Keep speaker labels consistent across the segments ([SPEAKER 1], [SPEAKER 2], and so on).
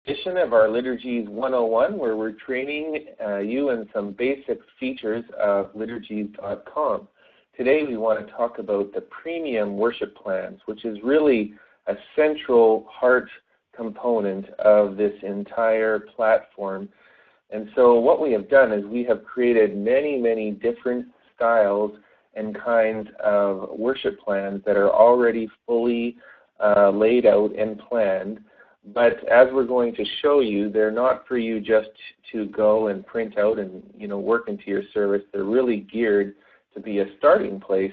[SPEAKER 1] edition of our Liturgies 101, where we're training you in some basic features of liturgies.com. Today we want to talk about the premium worship plans, which is really a central heart component of this entire platform. And so what we have done is we have created many, many different styles and kinds of worship plans that are already fully laid out and planned. But as we're going to show you, they're not for you just to go and print out and work into your service. They're really geared to be a starting place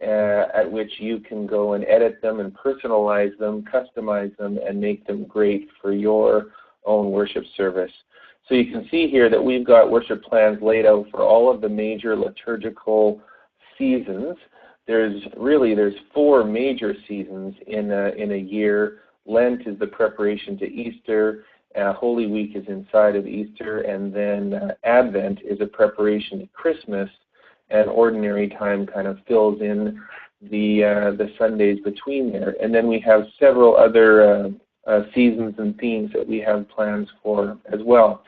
[SPEAKER 1] at which you can go and edit them and personalize them, customize them, and make them great for your own worship service. So you can see here that we've got worship plans laid out for all of the major liturgical seasons. There's 4 major seasons in a year. Lent is the preparation to Easter, Holy Week is inside of Easter, and then Advent is a preparation to Christmas, and Ordinary Time kind of fills in the Sundays between there. And then we have several other seasons and themes that we have plans for as well.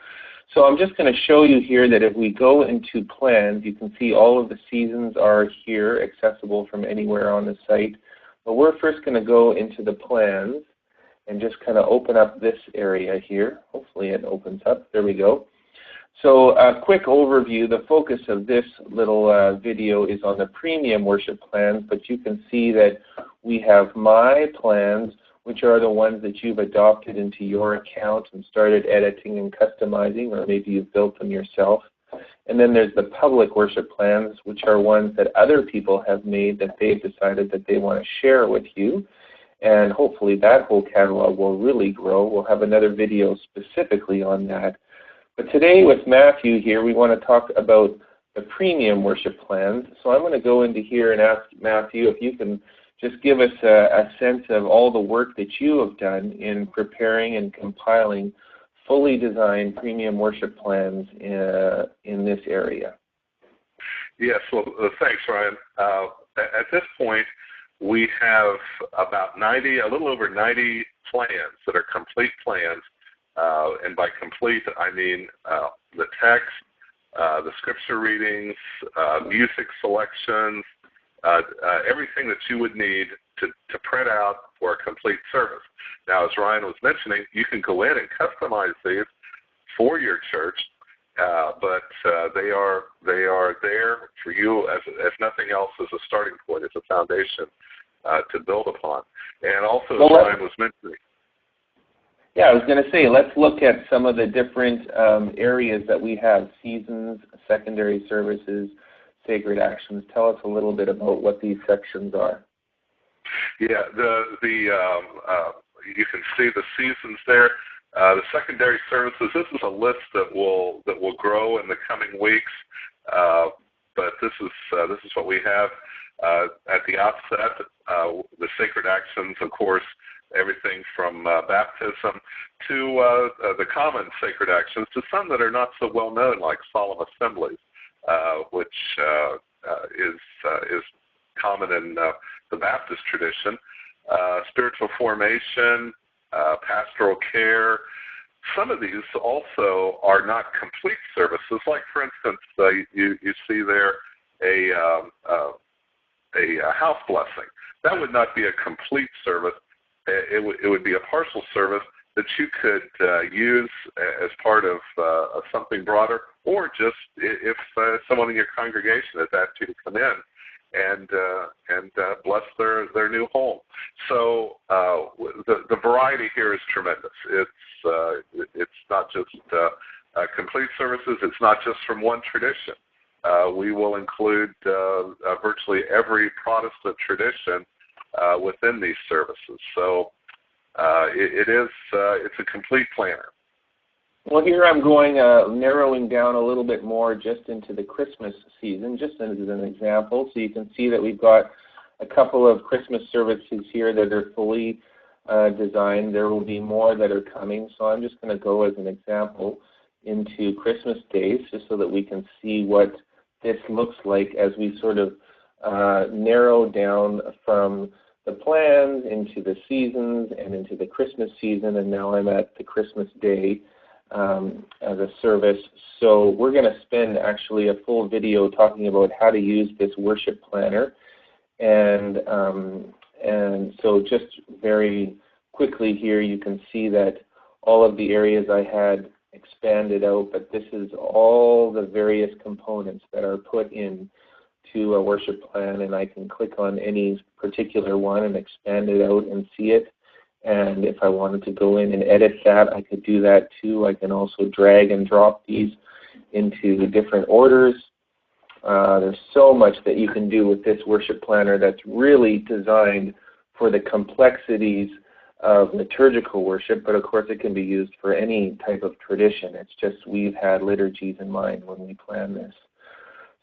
[SPEAKER 1] So I'm just going to show you here that if we go into plans, you can see all of the seasons are here, accessible from anywhere on the site. But we're first going to go into the plans and just kind of open up this area here. Hopefully it opens up. There we go. So a quick overview. The focus of this little video is on the premium worship plans, but you can see that we have my plans, which are the ones that you've adopted into your account and started editing and customizing, or maybe you've built them yourself. And then there's the public worship plans, which are ones that other people have made that they've decided that they want to share with you. And hopefully that whole catalog will really grow. We'll have another video specifically on that. But today with Matthew here, we want to talk about the premium worship plans. So I'm going to go into here and ask Matthew if you can just give us a sense of all the work that you have done in preparing and compiling fully designed premium worship plans in this area.
[SPEAKER 2] Yes, well, thanks, Ryan. At this point, we have about a little over 90 plans that are complete plans. And by complete, I mean the text, the scripture readings, music selections, everything that you would need to print out for a complete service. Now, as Ryan was mentioning, you can go in and customize these for your church, but they are there for you as nothing else, as a starting point, as a foundation to build upon. And also, as Ryan was mentioning.
[SPEAKER 1] Yeah, I was going to say, let's look at some of the different areas that we have: seasons, secondary services, sacred actions. Tell us a little bit about what these sections are.
[SPEAKER 2] Yeah, you can see the seasons there. The secondary services. This is a list that will grow in the coming weeks, but this is what we have at the outset. The sacred actions, of course, everything from baptism to the common sacred actions, to some that are not so well known, like solemn assemblies, which is common in the Baptist tradition. Spiritual formation, pastoral care. Some of these also are not complete services. Like, for instance, you see there a house blessing. That would not be a complete service. It would be a partial service that you could use as part of something broader, or just if someone in your congregation has asked you to come in and bless their new home. So the variety here is tremendous. It's not just complete services. It's not just from one tradition. We will include virtually every Protestant tradition within these services. So it's a complete planner.
[SPEAKER 1] Well, here I'm going narrowing down a little bit more just into the Christmas season, just as an example. So you can see that we've got a couple of Christmas services here that are fully designed. There will be more that are coming. So I'm just going to go as an example into Christmas days, just so that we can see what this looks like as we sort of narrow down from the plans, into the seasons, and into the Christmas season, and now I'm at the Christmas Day as a service. So we're going to spend actually a full video talking about how to use this worship planner. And so just very quickly here, you can see that all of the areas I had expanded out, but this is all the various components that are put in to a worship plan, and I can click on any particular one and expand it out and see it. And if I wanted to go in and edit that, I could do that too. I can also drag and drop these into different orders. There's so much that you can do with this worship planner that's really designed for the complexities of liturgical worship, but of course it can be used for any type of tradition. It's just we've had liturgies in mind when we plan this.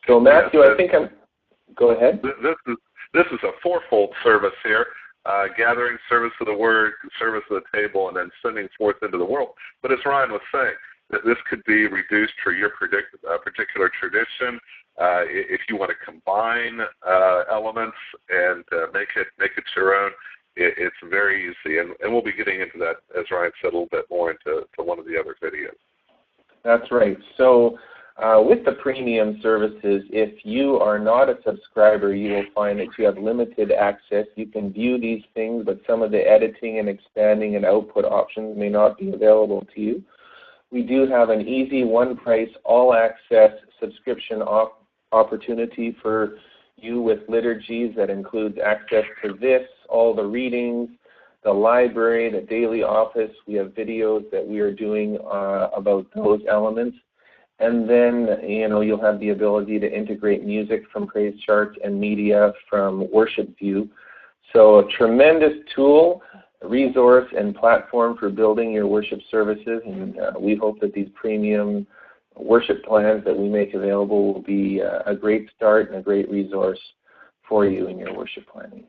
[SPEAKER 1] So Matthew, I think go ahead.
[SPEAKER 2] This is a fourfold service here, gathering, service of the word, service of the table, and then sending forth into the world. But as Ryan was saying, that this could be reduced for your particular tradition. If you want to combine elements and make it your own, it's very easy. And we'll be getting into that, as Ryan said, a little bit more into one of the other videos.
[SPEAKER 1] That's right. So with the premium services, if you are not a subscriber, you will find that you have limited access. You can view these things, but some of the editing and expanding and output options may not be available to you. We do have an easy one-price, all-access subscription opportunity for you with Liturgies that includes access to this, all the readings, the library, the daily office. We have videos that we are doing about those elements. And then, you'll have the ability to integrate music from Praise Charts and media from Worship View. So a tremendous tool, resource, and platform for building your worship services. And we hope that these premium worship plans that we make available will be a great start and a great resource for you in your worship planning.